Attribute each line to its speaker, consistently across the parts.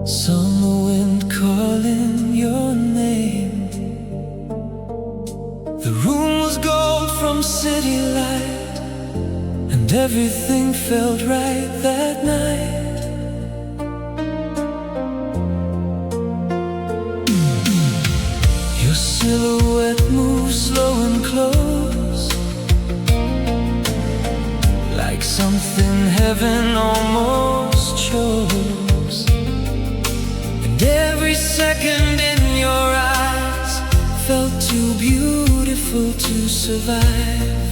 Speaker 1: Summer wind calling your name. The room was gold from city light, and everything felt right that night. Your silhouette moves slow and close, like something heaven almost chose. And every second in your eyes felt too beautiful to survive.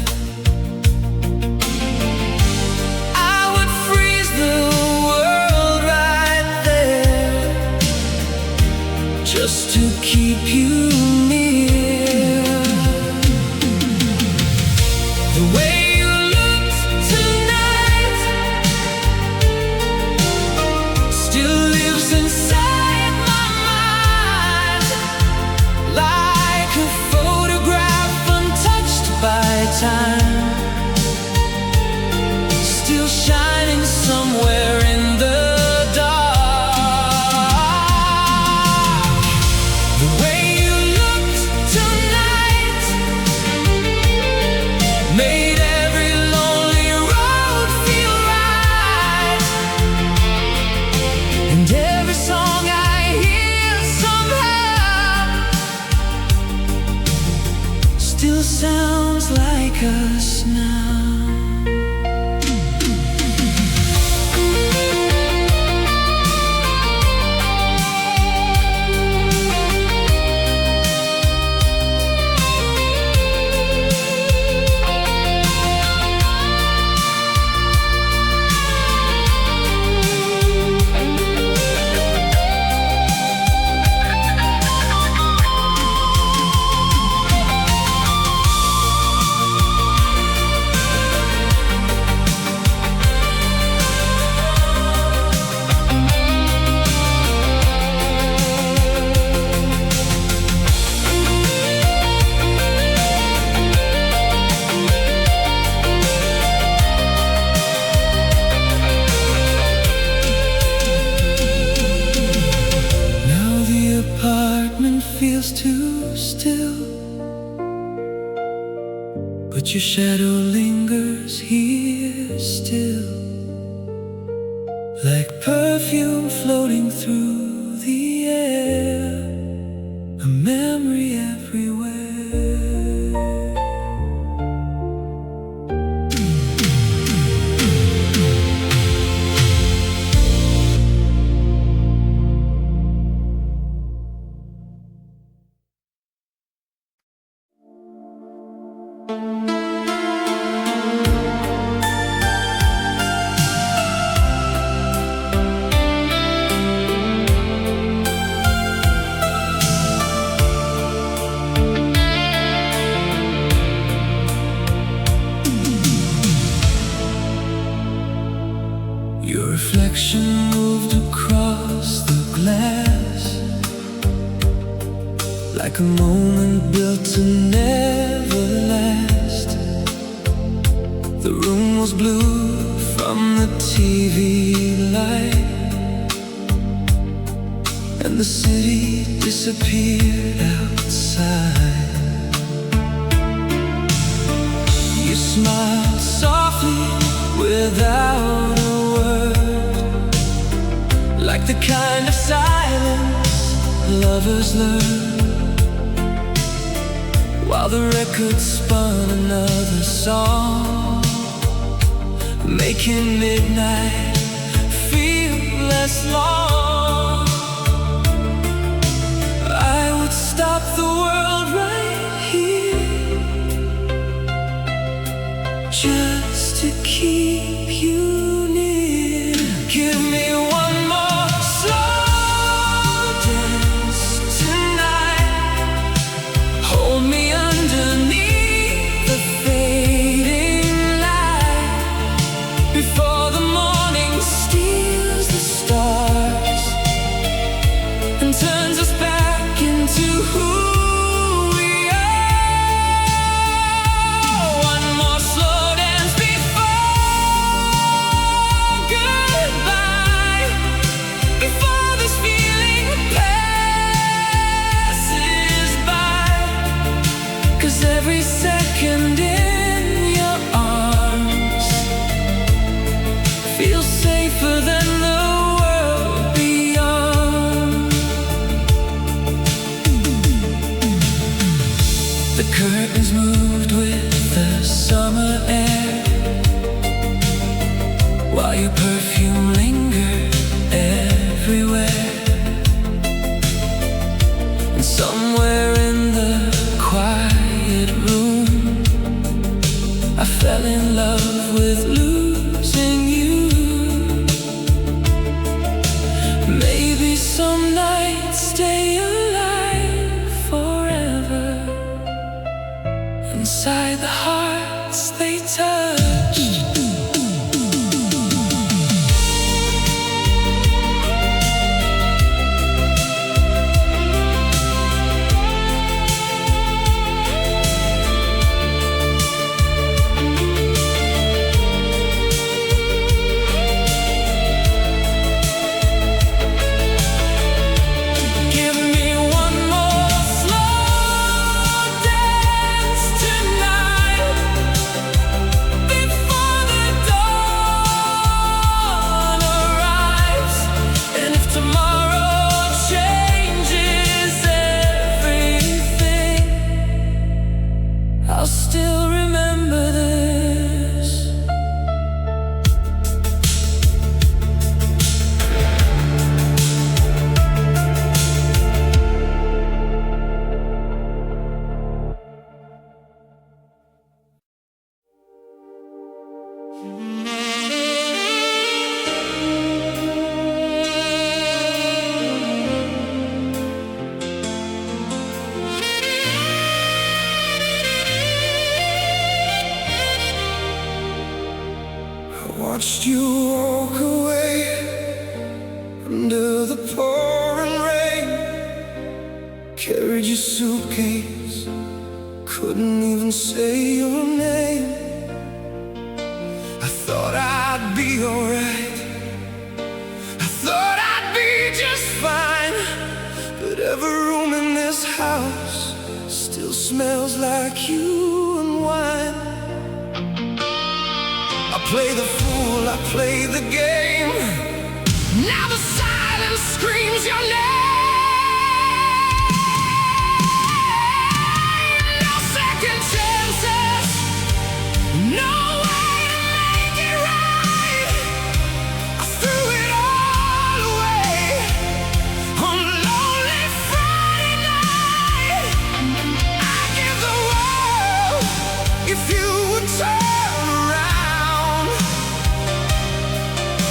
Speaker 1: I would freeze the world right there just to keep you near. The way you looked tonight still lives inside my mind, like a photograph untouched by time, still shining somewhere in the dark. The way you looked tonight made every lonely road feel right, and every song I hear somehow still sounds like us now. Feels too still, but your shadow lingers here still, like perfume floating through the air, a memory everywhere. Your reflection moved across the glass, like a moment built to never last. The room was blue from the TV light, and the city disappeared outside. You smiled softly without a word, like the kind of silence lovers learn, while the record spun another song, making midnight feel less long. I would stop the world right here just to keep you near. Give me one more slow dance tonight. Hold me underneath the fading light, before the morning steals the stars. this feeling passes by, 'cause every second in your arms feels safer than the world beyond. The curtains moved with the summer air, while your perfume lingered everywhere. And somewhere in the quiet room, I fell in love with losing you. Maybe some nights stay alive forever, inside the hearts they touch. I'll still remember this. Watched you walk away under the pouring rain. Carried your suitcase, couldn't even say your name. I thought I'd be alright, I thought I'd be just fine, but every room in this house still smells like you and wine. I play the fool, I play the game. Now the silence screams your name. No second chances, no way to make it right. I threw it all away on a lonely Friday night. I'd give the world if you would turn around,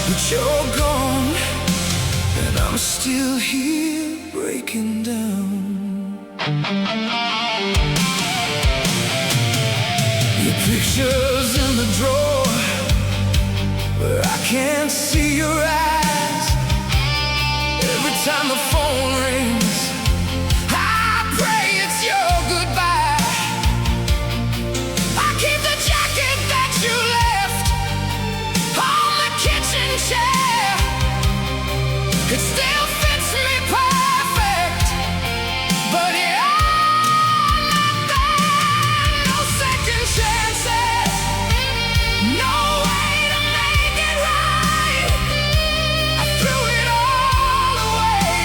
Speaker 1: but you're gone, and I'm still here breaking down. Your picture's in the drawer where I can't see your eyes. Every time the phone rings, I pray it's your goodbye. I keep the jacket that you left on the kitchen chair. It still fits me perfect, but you're not there. No second chances, no way to make it right. I threw it all away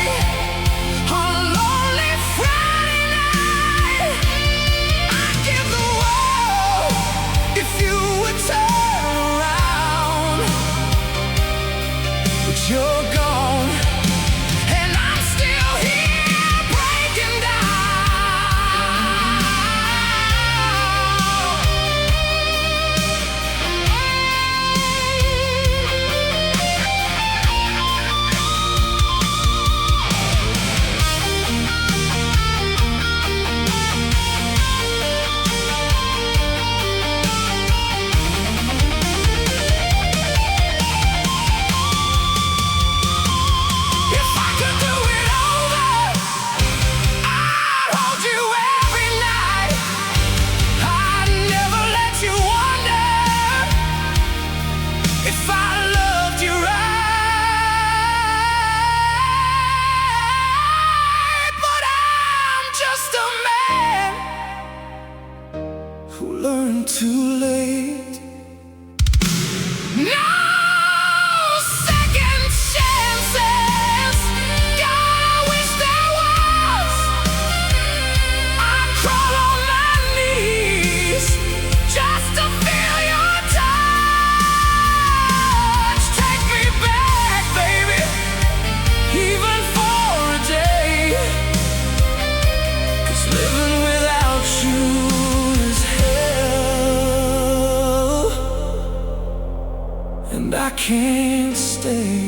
Speaker 1: too late.
Speaker 2: No second chances. God, I wish there was. I crawl on my knees just to feel your touch. Take me back, baby, even for a day. 'Cause living without you is hell, and I can't stay.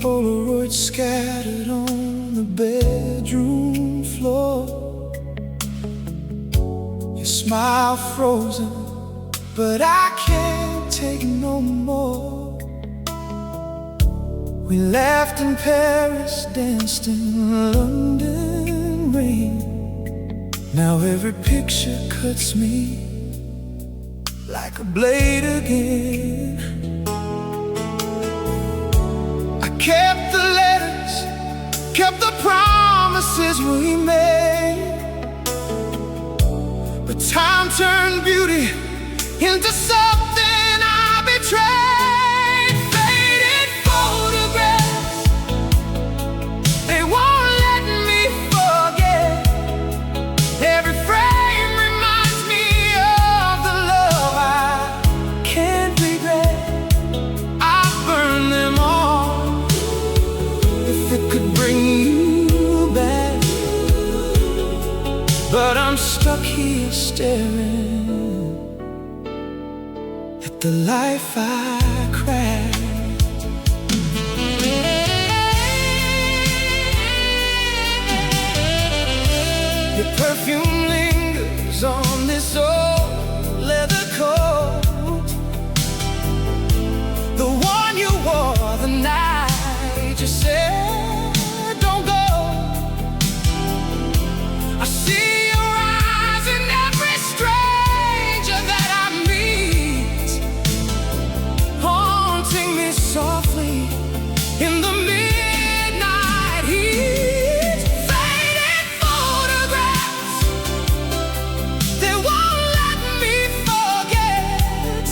Speaker 1: Polaroids scattered on the bedroom floor. Your smile frozen, but I can't take no more. We laughed in Paris, danced in London rain. Now every picture cuts me like a blade again. Kept the letters, kept the promises we made, but time turned beauty into something I betrayed. Faded photographs, they won't let me forget. Every frame reminds me of the love I can't regret. I burn them all if it could bring you back, but I'm stuck here staring at the life I cracked. Your perfume lingers on this old leather coat, the one you wore the night you said don't go. I see your eyes in every stranger that I meet, haunting me softly in the midnight heat. Faded photographs, they won't let me forget.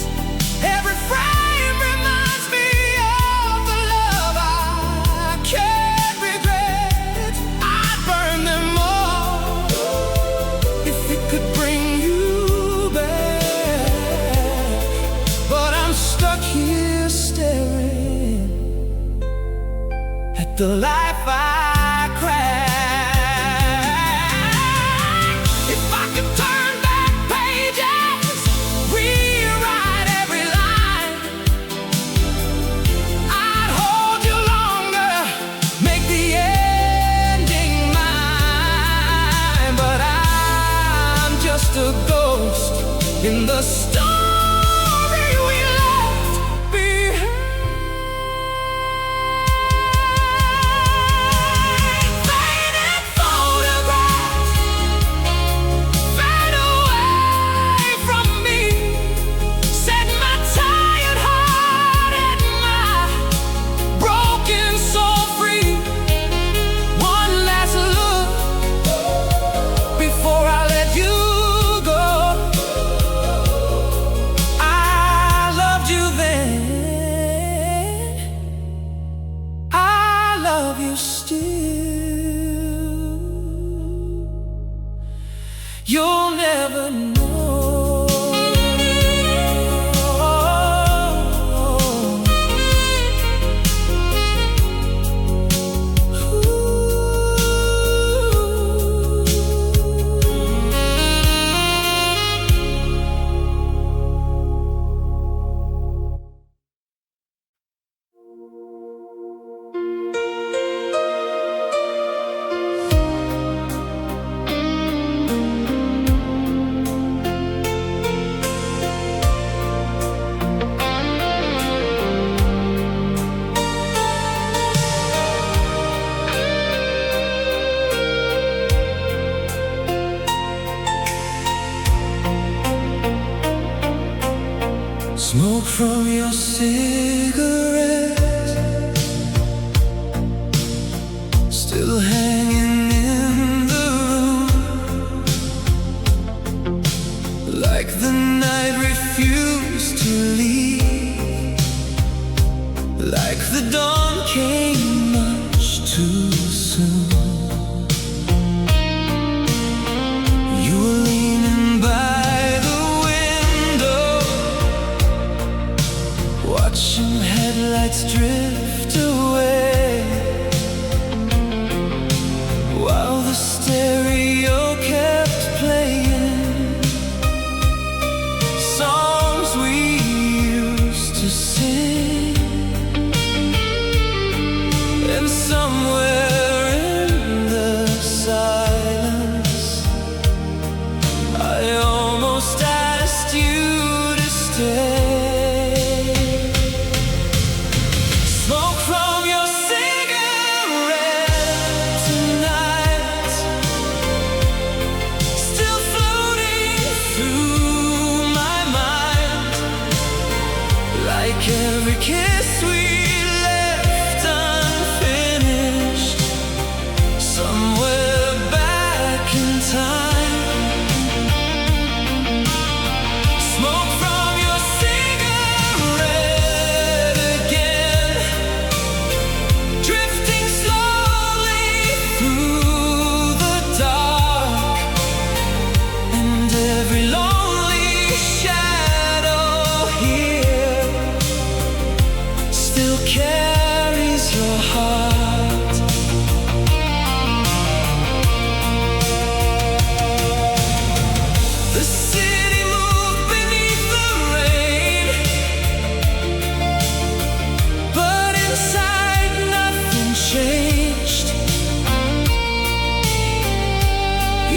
Speaker 1: Every frame reminds me of the love I can't regret. I'd burn them all if it could bring you back, but I'm stuck here staring at the life I cracked. If I could turn back pages, rewrite every line, I'd hold you longer, make the ending mine. But I'm just a ghost in the story we left behind. Smoke from your cigarette still hanging in the room, like the night refused to leave, like the dawn came much too soon. You were leaning by the window, watching headlights drift away, while the stereo kept playing songs we used to sing. And somewhere in the silence, I almost asked you to stay. Smoke from your cigarette tonight, still floating through my mind, like every kiss we left unfinished, somewhere back in time. Smoke from your cigarette again, drifting slowly through the dark, and every lonely shadow here still carries your heart. The city moved beneath the rain, but inside nothing changed.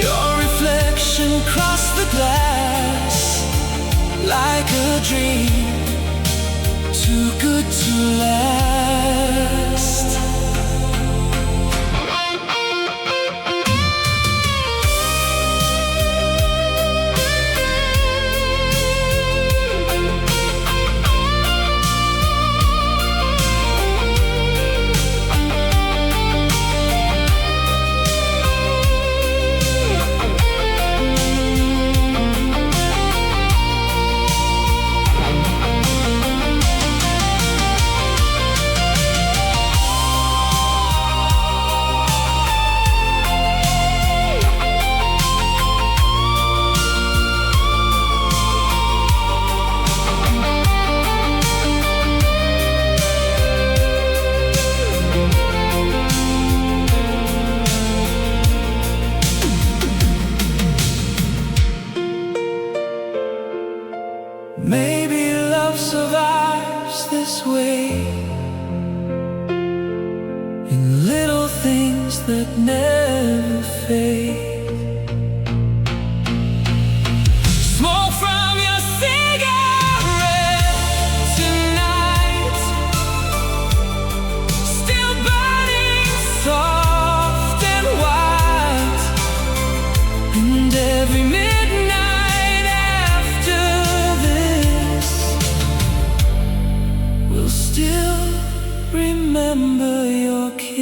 Speaker 1: Your reflection crossed the glass like a dream too good to last. Maybe love survives this way, in little things that never fade. Smoke from your cigarette tonight, still burning soft and white, and every midnight after this, we'll still remember your kiss.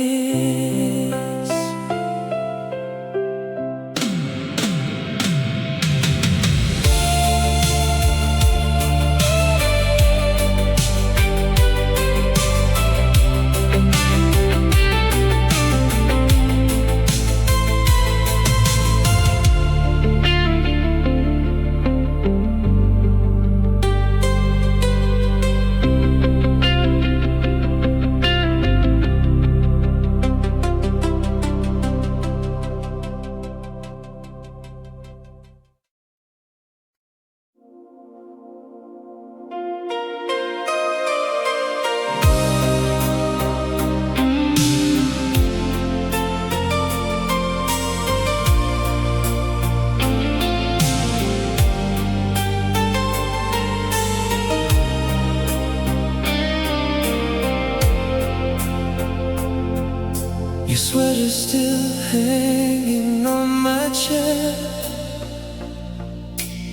Speaker 1: sweater still hanging on my chair,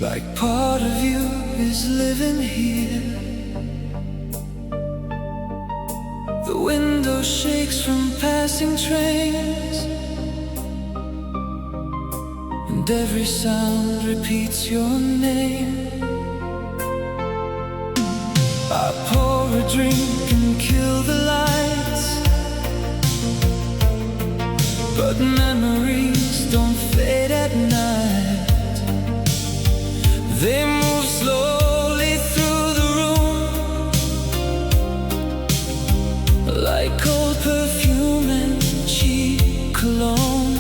Speaker 1: like part of you is living here. shakes from passing trains, and every sound repeats your name. I pour a drink and kill the lights, but memories don't fade at night. They move slowly through the room, like old perfume and cheap cologne.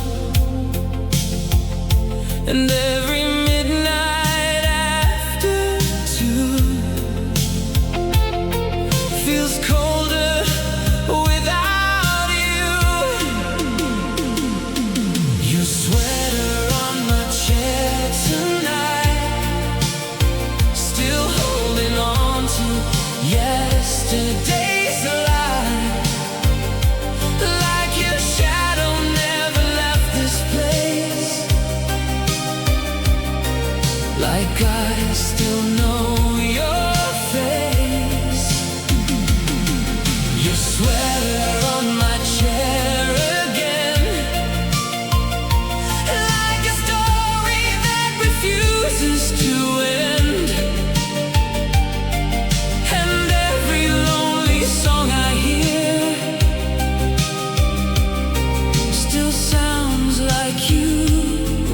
Speaker 1: And every midnight after 2 feels colder without you. Your sweater on my chair tonight, still holding on to yesterday's light. Like your shadow never left this place, like I still know your face. Your sweater on my chair again, like a story that refuses to end. And every lonely song I hear still sounds like you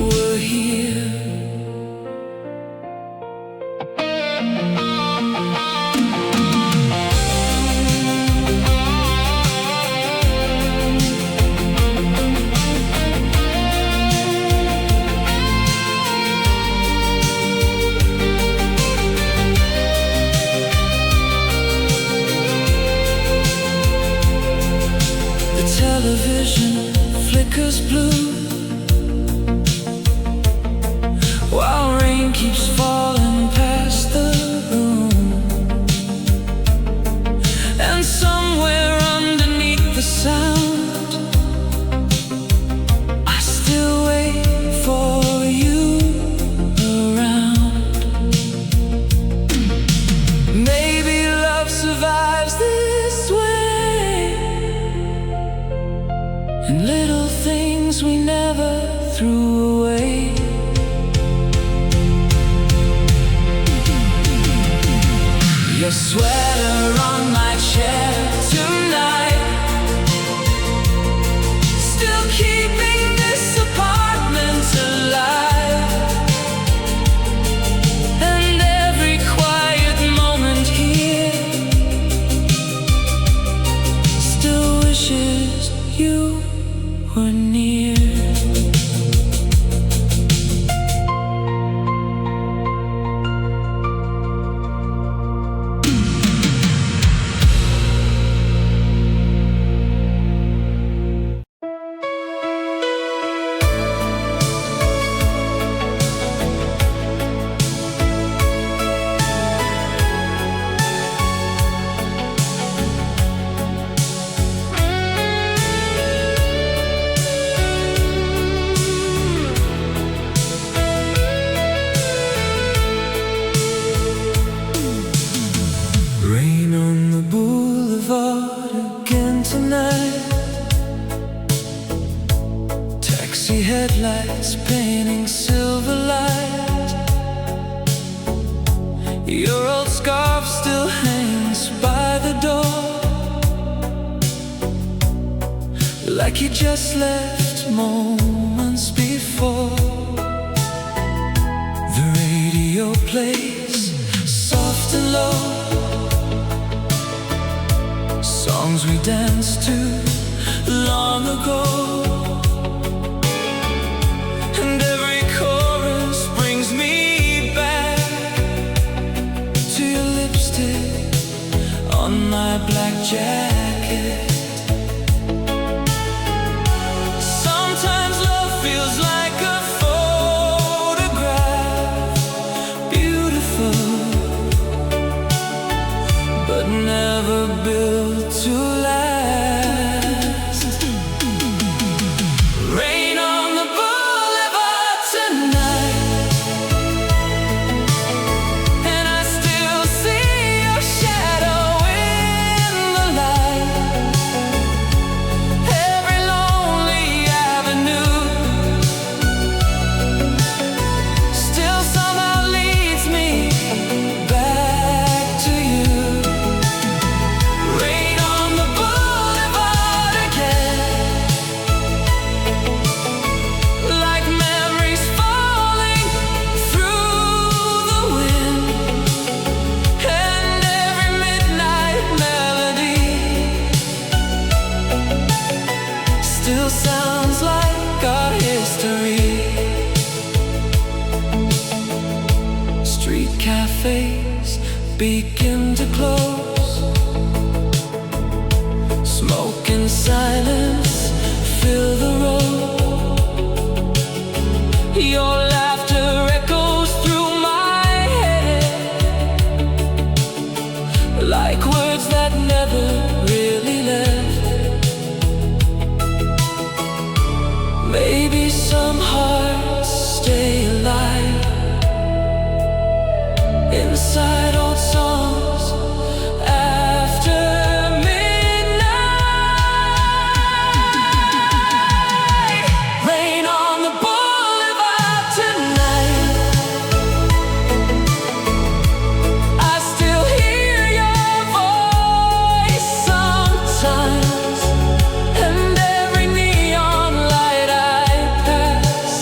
Speaker 1: were here. The television flickers blue while rain keeps falling past the room. And somewhere underneath the sound, I still wait for you around. Maybe love survives this way, and little things we never threw away. Your sweater on my chair tonight, still keeping this apartment alive. And every quiet moment here still wishes you were near. Rain on the boulevard again tonight, taxi headlights painting silver light. Your old scarf still hangs by the door, like you just left moments before. The radio plays soft and low, songs we danced to long ago. And every chorus brings me back to your lipstick on my black jacket. Sometimes love feels like a photograph, beautiful, but never built to last. Rain on the boulevard tonight, and I still see your shadow in the light. begin to close. Smoke and silence fill the road. Your laughter echoes through my head, like words that never really left. Maybe some hearts stay alive inside old songs after midnight. Rain on the boulevard tonight. I still hear your voice sometimes, and every neon light I pass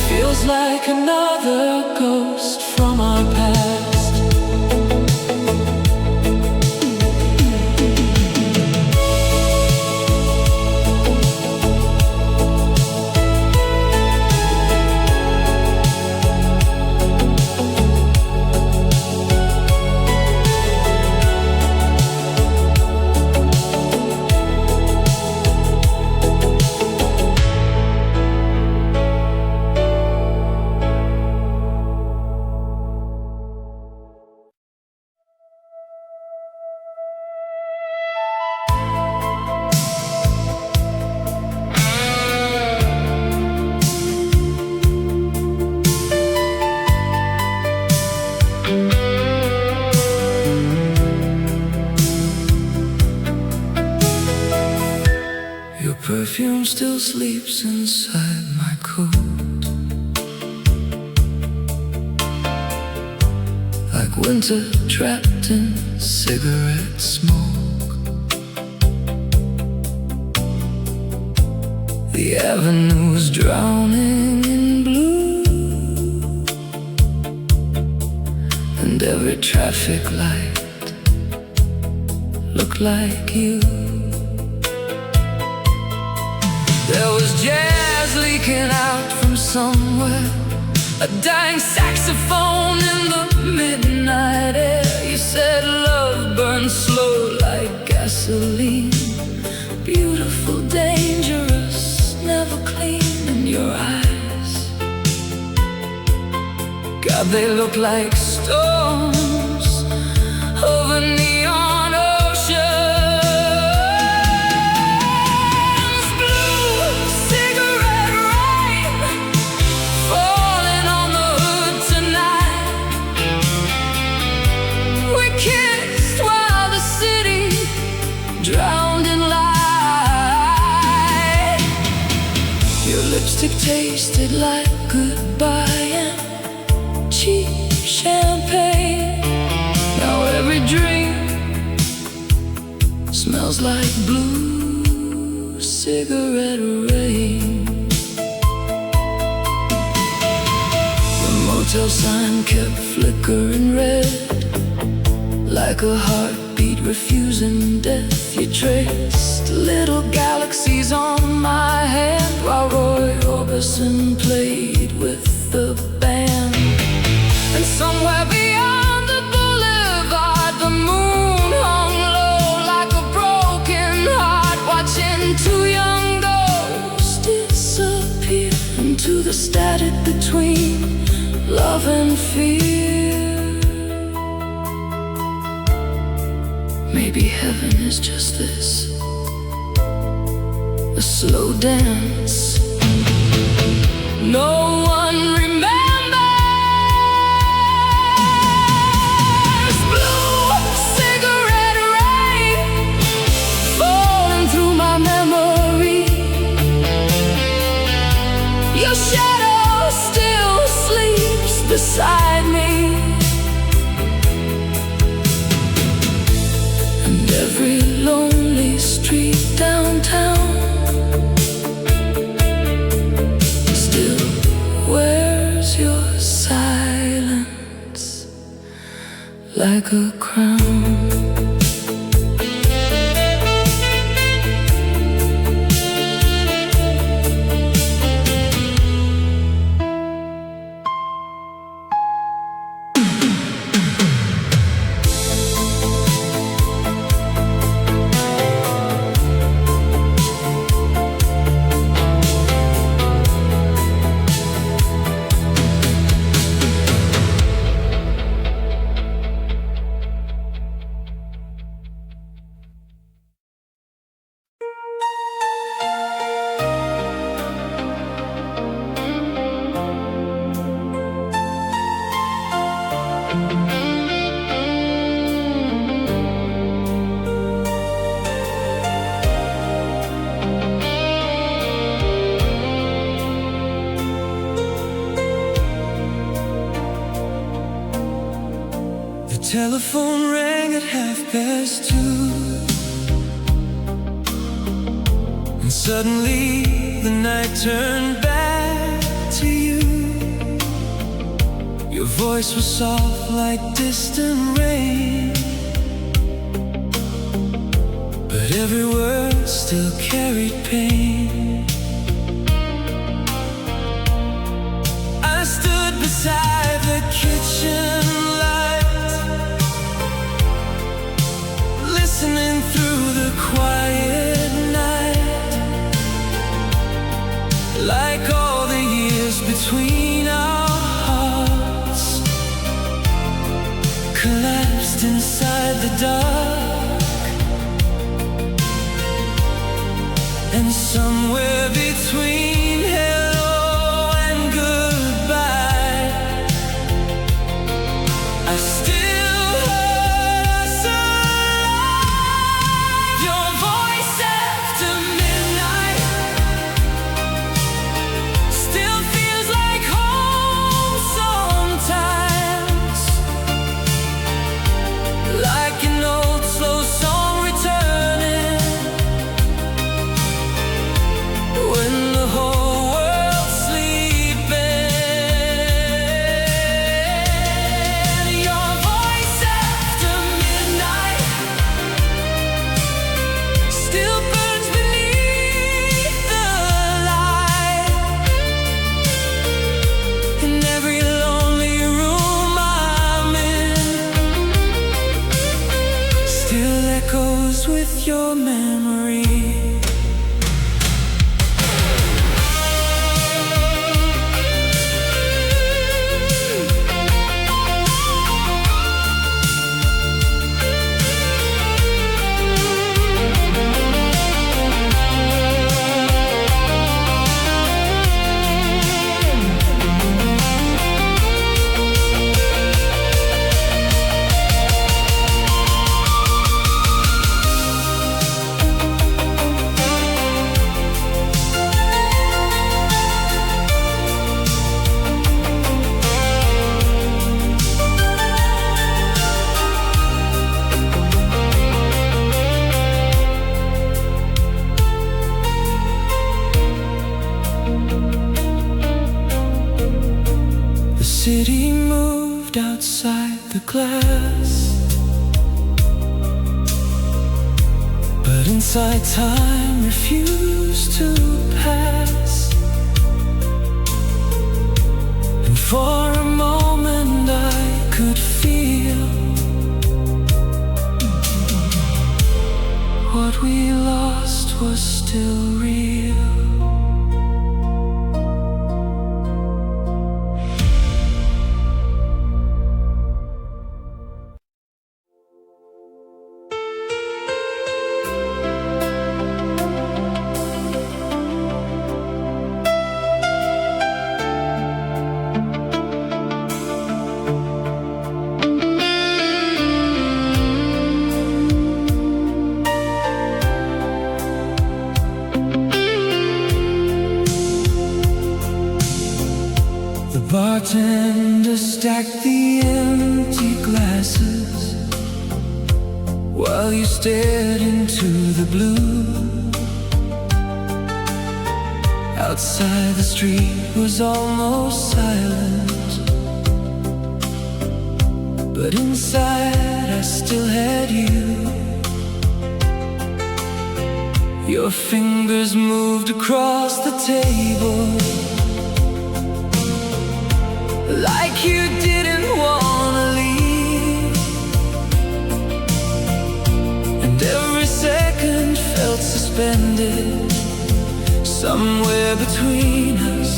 Speaker 1: feels like another ghost from our past. Your perfume still sleeps inside my coat, like winter trapped in cigarette smoke. The avenue's drowning in blue, and every traffic light looked like you. There was jazz leaking out from somewhere, a dying saxophone in the midnight air. You said love burns slow like gasoline, beautiful, dangerous, never clean. In your eyes, God, they look like storms over neon oceans. Drowned in light. Your lipstick tasted like goodbye and cheap champagne. Now every dream smells like blue cigarette rain. The motel sign kept flickering red, like a heartbeat refusing death. You traced little galaxies on my hand while Roy Orbison played with the band. And somewhere beyond the boulevard, the moon hung low like a broken heart, watching two young ghosts disappear into the static between love and fear. Maybe heaven is just this, a slow dance no one remembers. Blue cigarette rain falling through my memory. Your shadow still sleeps beside me. Every lonely street downtown still wears your silence like a crown. telephone rang at 2:30, and suddenly the night turned back to you. Your voice was soft like distant rain, but every word still carried pain. I stood beside the kitchen light, listening through the quiet night, like all the years between our hearts collapsed inside the dark. And somewhere between hello and goodbye, I still heard us alive. Your voice after midnight still feels like home sometimes, like an old slow song returning when the whole world's sleeping. Your voice after midnight still burns beneath the light, in every lonely room I'm in, still echoes with your memory. The city moved outside the glass, but inside time refused to pass. And for a moment I could feel what we lost was still real. The bartender stacked the empty glasses while you stared into the blue. Outside the street was almost silent, but inside I still had you. Your fingers moved across the table like you didn't wanna leave, and every second felt suspended somewhere between us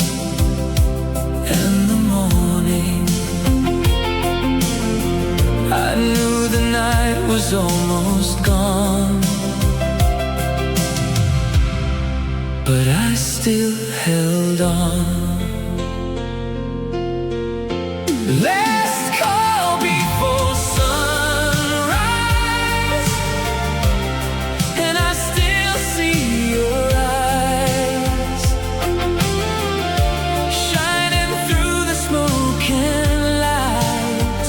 Speaker 1: and the morning. I knew the night was almost gone, but I still held on. Last call before sunrise, and I still see your eyes shining through the smoking light,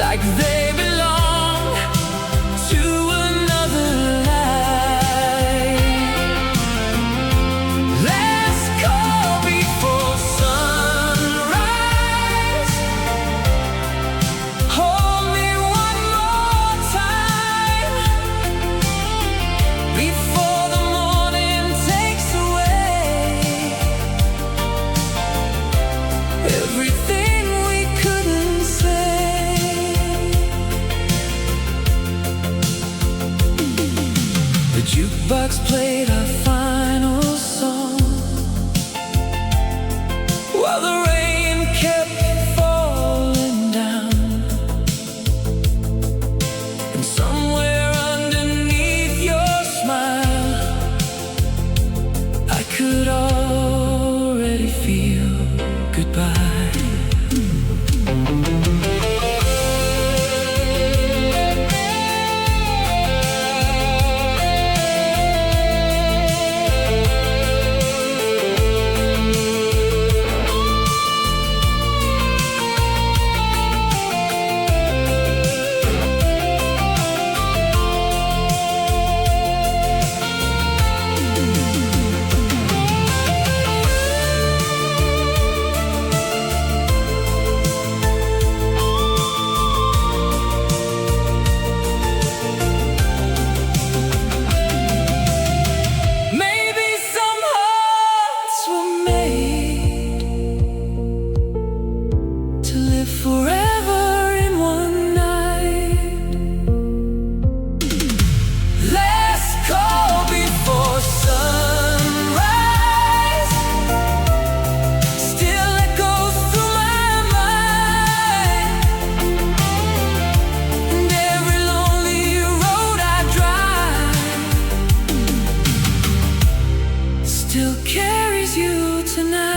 Speaker 1: like they belong jukebox played our final song while the rain kept falling down. And somewhere underneath your smile, I could already feel goodbye. Forever in one night. Last call before sunrise still echoes through my mind. And every lonely road I drive still carries you tonight.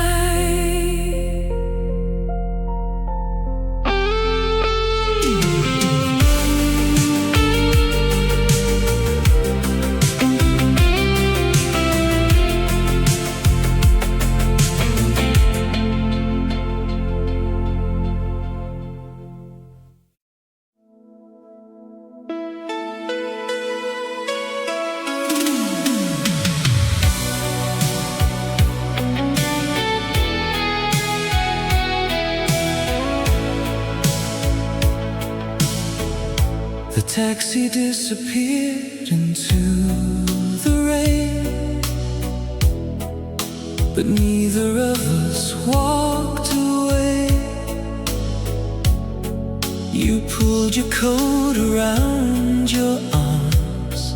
Speaker 1: The taxi disappeared into the rain, but neither of us walked away. You pulled your coat around your arms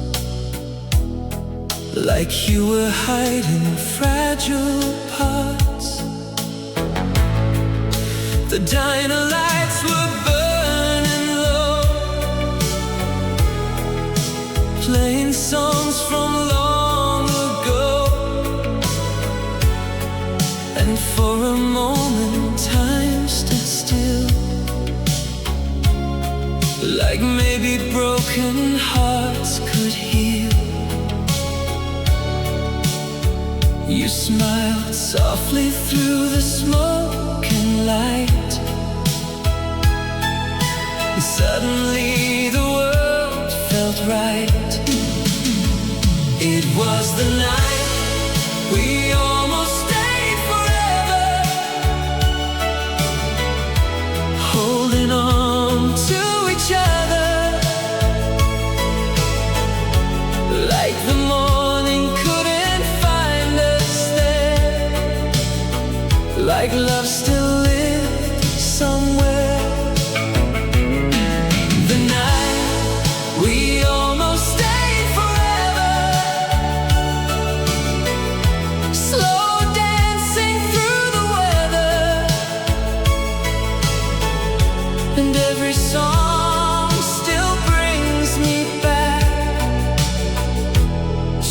Speaker 1: like you were hiding fragile parts. The diner lights were burning low, playing songs from long ago. And for a moment time stood still, like maybe broken hearts could heal. You smiled softly through the smoke and light, and suddenly the world felt right. It was the night we almost stayed forever, holding on to each other, like the morning couldn't find us there, like love still lived somewhere. The night we almost stayed forever, slow dancing through the weather, and every song still brings me back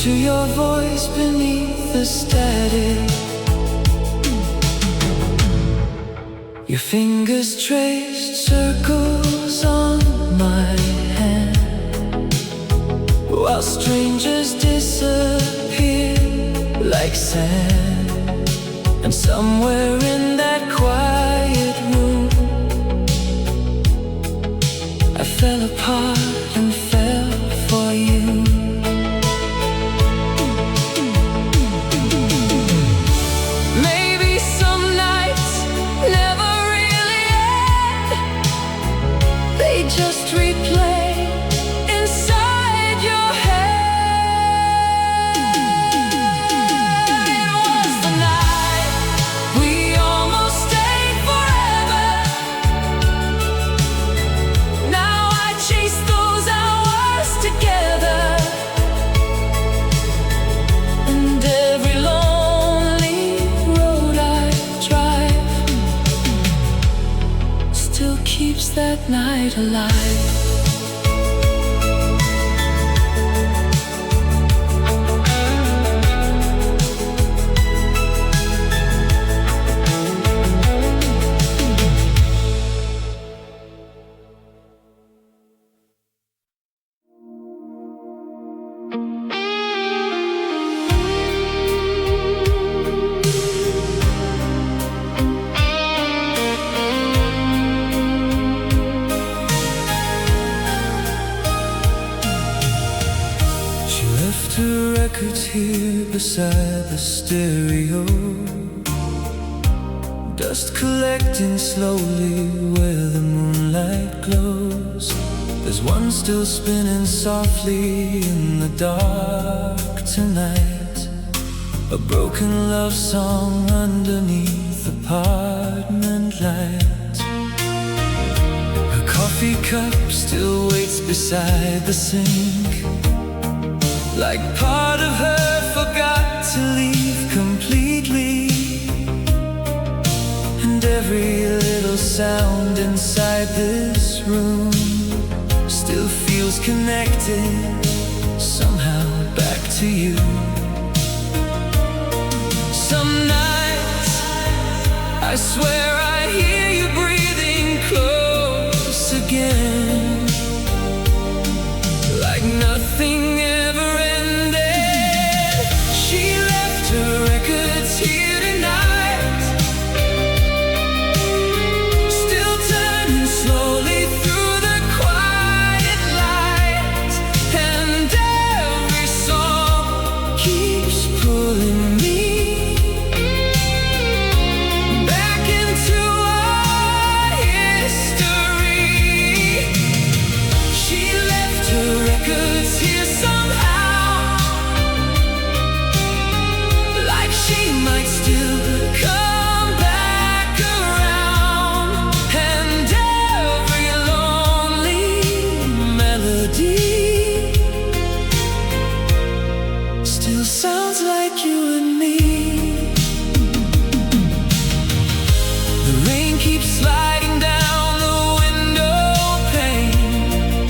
Speaker 1: to your voice beneath the static. Your fingers traced circles on my hand, while strangers disappear like sand. And somewhere in that quiet room, I fell apart and fell for you. Maybe some nights never really end, they just replay inside your head. It was the night we almost stayed forever. Now I chase those hours night alive. Her records here beside the stereo, dust collecting slowly where the moonlight glows. There's one still spinning softly in the dark tonight, a broken love song underneath apartment light. Her coffee cup still waits beside the sink, like part of her forgot to leave completely. And every little sound inside this room still feels connected somehow back to you. Some nights I swear I hear you breathing close again, like nothing ever ended. She left her records here tonight, still turning slowly through the quiet light. And every song keeps pulling me back into our history. She left her records here somehow, like she might still come back around. And every lonely melody still sounds like you and me. The rain keeps sliding down the window pane,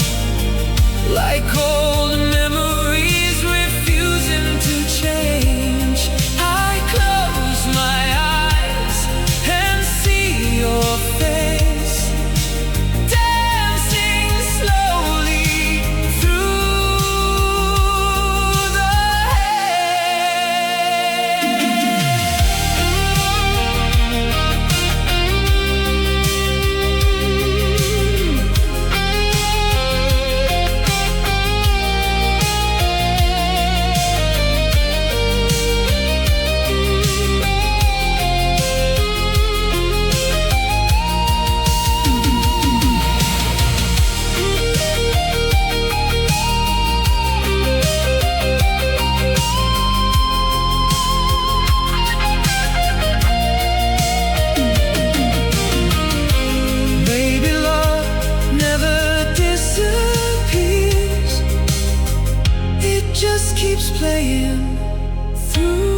Speaker 1: like old memories refusing to change. I close my eyes and see your face, dancing slowly through the baby, love never disappears. It just keeps playing through